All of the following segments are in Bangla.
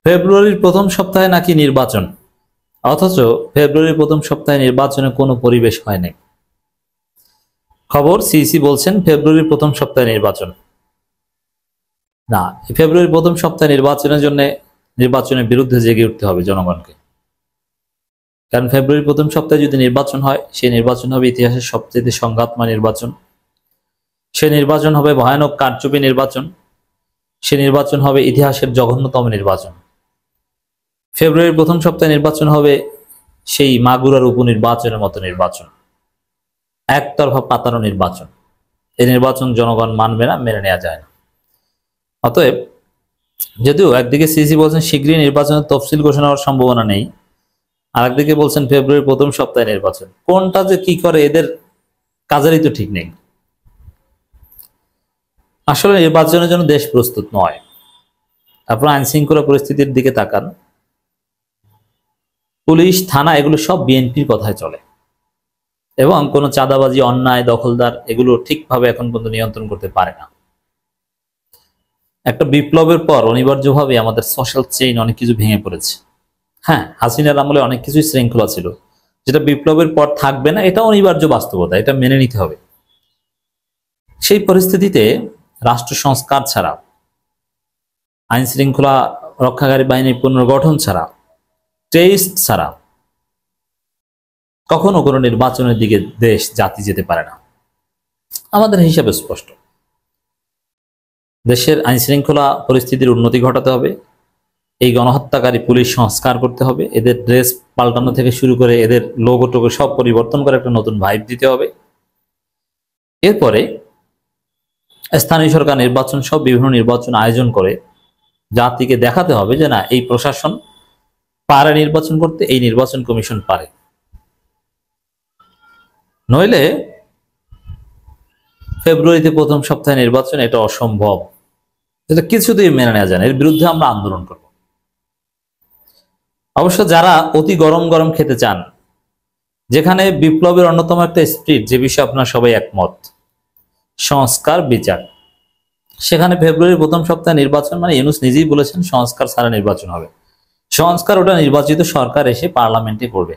ফেব্রুয়ারির প্রথম সপ্তাহে নাকি নির্বাচন, অথচ ফেব্রুয়ারির প্রথম সপ্তাহে নির্বাচনে কোনো পরিবেশ হয় নাই। খবর, সিইসি বলছেন ফেব্রুয়ারির প্রথম সপ্তাহে নির্বাচন না। ফেব্রুয়ারির প্রথম সপ্তাহে নির্বাচনের জন্য নির্বাচনের বিরুদ্ধে জেগে উঠতে হবে জনগণকে। কারণ ফেব্রুয়ারির প্রথম সপ্তাহে যদি নির্বাচন হয়, সেই নির্বাচন হবে ইতিহাসের সবচেয়ে সংঘাতময় নির্বাচন। সে নির্বাচন হবে ভয়ানক কারচুপি নির্বাচন। সে নির্বাচন হবে ইতিহাসের জঘন্যতম নির্বাচন। ফেব্রুয়ারির প্রথম সপ্তাহে নির্বাচন হবে সেই মাগুরার উপনির্বাচনের মতো নির্বাচন, একতরফা পাতানো নির্বাচন। এই নির্বাচন জনগণ মানবে না, মেনে নেওয়া যায় না। অতএব যদিও একদিকে সিসি বলছেন শীঘ্রই নির্বাচনের তফসিল ঘোষণা হওয়ার সম্ভাবনা নেই, আর একদিকে বলছেন ফেব্রুয়ারির প্রথম সপ্তাহে নির্বাচন। কোনটা যে কি করে এদের কাজেরই তো ঠিক নেই। আসলে নির্বাচনের জন্য দেশ প্রস্তুত নয়। আপনারা আইন শৃঙ্খলা পরিস্থিতির দিকে তাকান, পুলিশ, থানা এগুলো সব বিএনপির কথায় চলে, এবং কোনো চাঁদাবাজি, অন্যায়, দখলদার এগুলো ঠিকভাবে এখন পর্যন্ত নিয়ন্ত্রণ করতে পারে না। একটা বিপ্লবের পর অনিবার্যভাবে আমাদের সোশ্যাল চেইন অনেক কিছু ভেঙে পড়েছে। হ্যাঁ, হাসিনার আমলে অনেক কিছুই শৃঙ্খলা ছিল, যেটা বিপ্লবের পর থাকবে না, এটা অনিবার্য বাস্তবতা, এটা মেনে নিতে হবে। সেই পরিস্থিতিতে রাষ্ট্র সংস্কার ছাড়া, আইন শৃঙ্খলা রক্ষাকারী বাহিনীর পুনর্গঠন ছাড়া, টেস্ট ছাড়া কখনো কোনো নির্বাচনের দিকে দেশ, জাতি যেতে পারে না। আমাদের হিসাবে স্পষ্ট, দেশের আইন শৃঙ্খলা পরিস্থিতির উন্নতি ঘটাতে হবে, এই গণহত্যাকারী পুলিশ সংস্কার করতে হবে, এদের ড্রেস পাল্টানো থেকে শুরু করে এদের লোগো টোগো সব পরিবর্তন করে একটা নতুন ভাইব দিতে হবে। এরপরে স্থানীয় সরকার নির্বাচন সব বিভিন্ন নির্বাচন আয়োজন করে জাতিকে দেখাতে হবে যে না, এই প্রশাসন পারে নির্বাচন করতে, এই নির্বাচন কমিশন পারে। নইলে ফেব্রুয়ারিতে প্রথম সপ্তাহে নির্বাচন, এটা অসম্ভব, এটা কিছুতেই মেনে নেওয়া যায় না। এর বিরুদ্ধে আমরা আন্দোলন করব। অবশ্য যারা অতি গরম গরম খেতে চান, যেখানে বিপ্লবের অন্যতম একটা স্পিরিট, যে বিষয়ে আপনারা সবাই একমত, সংস্কার, বিচার, সেখানে ফেব্রুয়ারির প্রথম সপ্তাহে নির্বাচন মানে ইউনূস নিজেই বলেছেন সংস্কার ছাড়া নির্বাচন হবে। সংস্কার ওটা নির্বাচিত সরকার এসে পার্লামেন্টে করবে,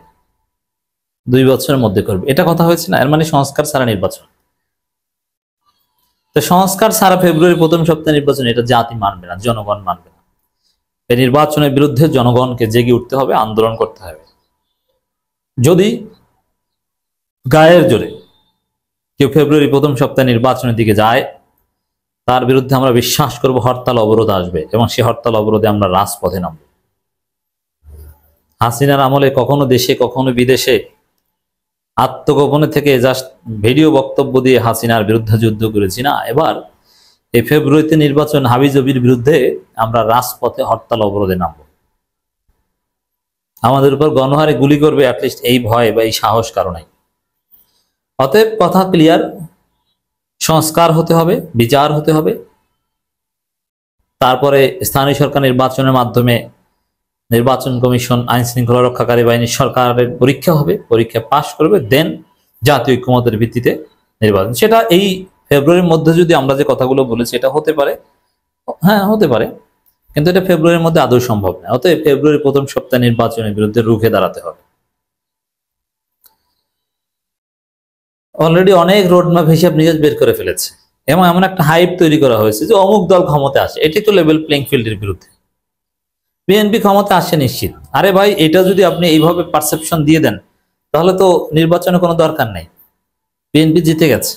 2 বছরের মধ্যে করবে, এটা কথা হয়েছে না। এর মানে সংস্কার ছাড়া নির্বাচন। তো সংস্কার ছাড়া ফেব্রুয়ারির প্রথম সপ্তাহে নির্বাচন, এটা জাতি মানবে না, জনগণ মানবে না। এই নির্বাচনের বিরুদ্ধে জনগণকে জেগে উঠতে হবে, আন্দোলন করতে হবে। যদি গায়ের জোরে কেউ ফেব্রুয়ারি প্রথম সপ্তাহে নির্বাচনের দিকে যায়, তার বিরুদ্ধে আমরা বিশ্বাস করব হরতাল অবরোধ আসবে, এবং সেই হরতাল অবরোধে আমরা রাজপথে নামব। হাসিনার আমলে কখনো দেশে কখনো বিদেশে আত্মগোপনে থেকে জাস্ট ভিডিও বক্তব্য দিয়ে হাসিনার বিরুদ্ধে যুদ্ধ করেছি না, এবার এই ফেব্রুয়ারিতে নির্বাচন, হাবিজাবির বিরুদ্ধে আমরা রাজপথে হরতাল অবরোধে নামব। আমাদের উপর গণহারে গুলি করবে, অ্যাটলিস্ট এই ভয় বা এই সাহস কারণে। অতএব কথা ক্লিয়ার, সংস্কার হতে হবে, বিচার হতে হবে, তারপরে স্থানীয় সরকার নির্বাচনের মাধ্যমে নির্বাচন কমিশন, আইন শৃঙ্খলা রক্ষাকারী বাহিনী, সরকারের পরীক্ষা হবে, পরীক্ষা পাশ করবে, দেন জাতীয় ঐক্যমতের ভিত্তিতে নির্বাচন। সেটা এই ফেব্রুয়ারির মধ্যে যদি আমরা যে কথাগুলো বলেছি এটা হতে পারে, হ্যাঁ হতে পারে, কিন্তু এটা ফেব্রুয়ারির মধ্যে আদৌ সম্ভব না। অতএব ফেব্রুয়ারির প্রথম সপ্তাহে নির্বাচনের বিরুদ্ধে রুখে দাঁড়াতে হবে। অলরেডি অনেক রোডম্যাপ হিসাব নিকাশ বের করে ফেলেছে, এবং এমন একটা হাইপ তৈরি করা হয়েছে যে অমুক দল ক্ষমতা আসে, এটি তো লেভেল প্লেইং ফিল্ডের বিরুদ্ধে। বিএনপি ক্ষমতা আসে নিশ্চিত। আরে ভাই, এটা যদি আপনি এইভাবে পারসেপশন দিয়ে দেন, তাহলে তো নির্বাচনে কোনো দরকার নেই, বিএনপি জিতে গেছে।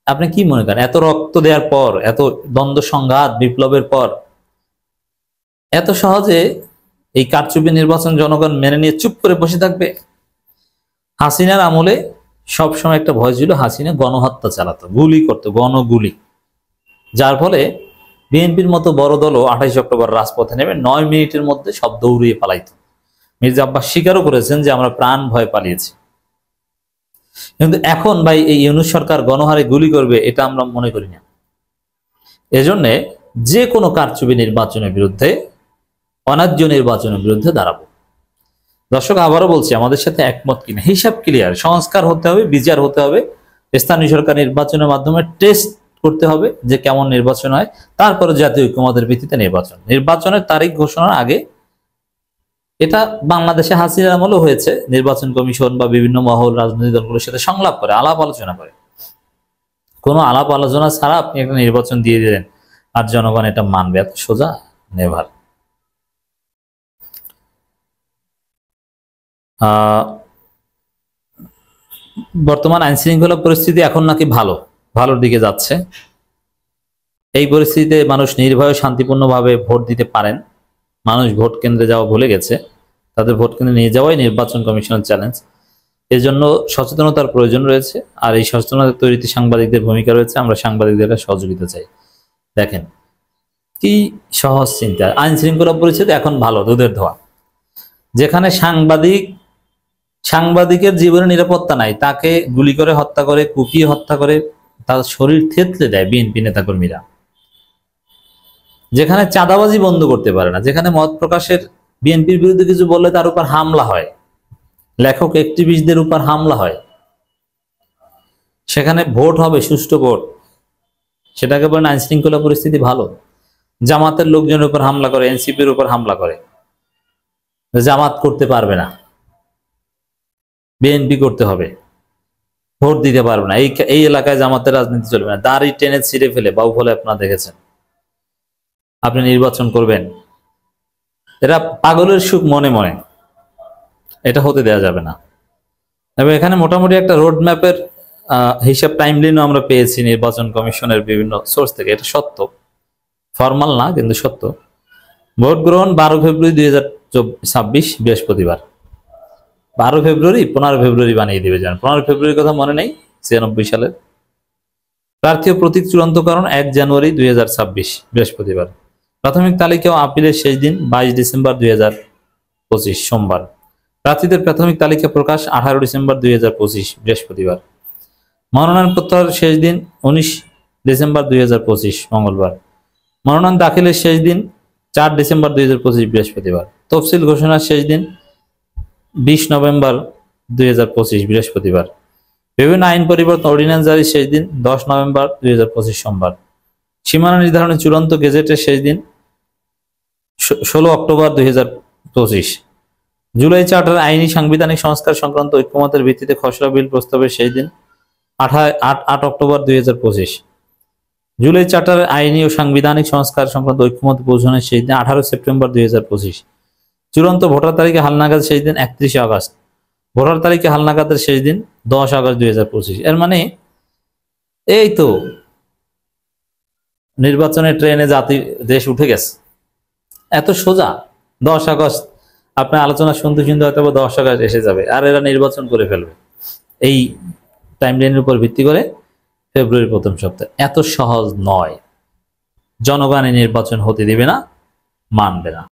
আপনি কি মনে করেন এত রক্ত দেওয়ার পর, এত দ্বন্দ্ব সংঘাত, বিপ্লবের পর এত সহজে এই কারচুপি নির্বাচন জনগণ মেনে নিয়ে চুপ করে বসে থাকবে? হাসিনার আমলে সবসময় একটা ভয় ছিল, হাসিনা গণহত্যা চালাতো, গুলি করতো, গণগুলি, যার ফলে বিএনপির মতো বড় দলও 28 অক্টোবর রাজপথে নেমে 9 মিনিটের মধ্যে সব দৌড়িয়ে পালাইত। মির্জা আব্বাস স্বীকারও করেছেন যে আমরা প্রাণ ভয় পালিয়েছি। কিন্তু এখন ভাই এই ইউনূস সরকার গণহারে গুলি করবে, এটা আমরা মনে করি না। এজন্য যে কোনো কারচুপি নির্বাচনের বিরুদ্ধে, অন্যায্য নির্বাচনের বিরুদ্ধে দাঁড়াবো। দর্শক, আবারও বলছি, আমাদের সাথে একমত কিনা হিসাব ক্লিয়ার, সংস্কার হতে হবে, বিচার হতে হবে, স্থানীয় সরকার নির্বাচনের মাধ্যমে টেস্ট করতে হবে যে কেমন নির্বাচন হয়, তারপরে জাতীয় ঐক্যমতের ভিত্তিতে নির্বাচনের তারিখ ঘোষণার আগে, এটা বাংলাদেশে হাসিনার আমলেও হয়েছে, নির্বাচন কমিশন বা বিভিন্ন মহল রাজনৈতিক দলগুলোর সাথে সংলাপ করে, আলাপ আলোচনা করে। কোনো আলাপ আলোচনা ছাড়া আপনি একটা নির্বাচন দিয়ে দিলেন আর জনগণ এটা মানবে, এত সোজা? নেভার। বর্তমান আইন শৃঙ্খলা পরিস্থিতি এখন নাকি ভালোর দিকে যাচ্ছে। এই পরিস্থিতিতে মানুষ নির্ভয়ে শান্তিপূর্ণভাবে ভোট দিতে পারেন। মানুষ ভোট কেন্দ্রে যাওয়া ভুলে গেছে, তাদের ভোট কেন্দ্রে নিয়ে যাওয়াই নির্বাচন কমিশনের চ্যালেঞ্জ। এর জন্য সচেতনতার প্রয়োজন রয়েছে, আর এই সচেতনতা তৈরিতে সাংবাদিকদের ভূমিকা রয়েছে। আমরা সাংবাদিকদের সহযোগিতা চাই। দেখেন কি সহজ চিন্তা, আইন শৃঙ্খলা পরিস্থিতি এখন ভালো, দুধের ধোয়া। যেখানে সাংবাদিকের জীবনে নিরাপত্তা নাই, তাকে গুলি করে হত্যা করে, কুপিয়ে হত্যা করে, তার শরীর থেতলে দেয় বিএনপি নেতাকর্মীরা। যেখানে চাঁদাবাজি বন্ধ করতে পারে না, যেখানে মত প্রকাশের, বিএনপির বিরুদ্ধে কিছু বললে তার উপর হামলা হয়, লেখক অ্যাক্টিভিস্টদের উপর হামলা হয়, সেখানে ভোট হবে, সুষ্ঠু ভোট, সেটাকে বলেন আইন শৃঙ্খলা পরিস্থিতি ভালো। জামাতের লোকজনের উপর হামলা করে, এনসিপির উপর হামলা করে, জামাত করতে পারবে না, বিএনপি করতে হবে, ভোট দিতে পারবে না, এই এলাকায় জামাতের রাজনীতি চলবে না, দাড়ি টেনে ছিঁড়ে ফেলে বাউফলে আপনারা দেখেছেন, আপনি নির্বাচন করবেন। এরা পাগলের সুখ মনে মনে, এটা হতে দেওয়া যাবে না। এবং এখানে মোটামুটি একটা রোড ম্যাপের হিসাব, টাইমলাইনও আমরা পেয়েছি নির্বাচন কমিশনের বিভিন্ন সোর্স থেকে। এটা সত্য, ফরমাল না কিন্তু সত্য। ভোট গ্রহণ 12 ফেব্রুয়ারি 2026 বৃহস্পতিবার। 12 ফেব্রুয়ারি 15 ফেব্রুয়ারি বানিয়ে দিবে, জানেন? 15 ফেব্রুয়ারির কথা মনে নেই, 96 সালের। প্রার্থী ও প্রতীক চূড়ান্তকরণ 1 জানুয়ারি 2026 বৃহস্পতিবার। প্রাথমিক তালিকা ও আপিলের শেষ দিন 22 ডিসেম্বর 2025 সোমবার। প্রার্থীদের প্রাথমিক তালিকা প্রকাশ 18 ডিসেম্বর 2025 বৃহস্পতিবার। মনোনয়ন প্রত্যাহারের শেষ দিন 19 ডিসেম্বর 2025 মঙ্গলবার। মনোনয়ন দাখিলের শেষ দিন 4 ডিসেম্বর 2025 বৃহস্পতিবার। তফসিল ঘোষণার শেষ দিন 20 নভেম্বর 2025 বৃহস্পতিবার। বিভিন্ন আইন পরিবর্তন অর্ডিন্যান্স জারির শেষ দিন 10 নভেম্বর 2025 সোমবার। সীমানা নির্ধারণের চূড়ান্ত গেজেটের শেষ দিন 16 অক্টোবর 2025। জুলাই চার্টার আইনি সাংবিধানিক সংস্কার সংক্রান্ত ঐক্যমতের ভিত্তিতে খসড়া বিল প্রস্তাবের শেষ দিন 8 অক্টোবর 2025। জুলাই চার্টারের আইনি ও সাংবিধানিক সংস্কার সংক্রান্ত ঐক্যমত পৌঁছানোর শেষ দিন 18 সেপ্টেম্বর 2025। চূড়ান্ত ভোটার তালিকা হালনাগাদ শেষ দিন 31 আগস্ট। ভোটার তালিকা হালনাগাদের শেষ দিন 10 আগস্ট 2025। এর মানে এই তো নির্বাচনের ট্রেনে দেশ উঠে গেছে, এত সোজা। 10 আগস্ট আপনার আলোচনা শুনতে শুনতে হয়তো 10 আগস্ট এসে যাবে, আর এরা নির্বাচন করে ফেলবে এই টাইমলাইনের উপর ভিত্তি করে ফেব্রুয়ারির প্রথম সপ্তাহে। এত সহজ নয়, জনগণ নির্বাচন হতে দিবে না, মানবে না।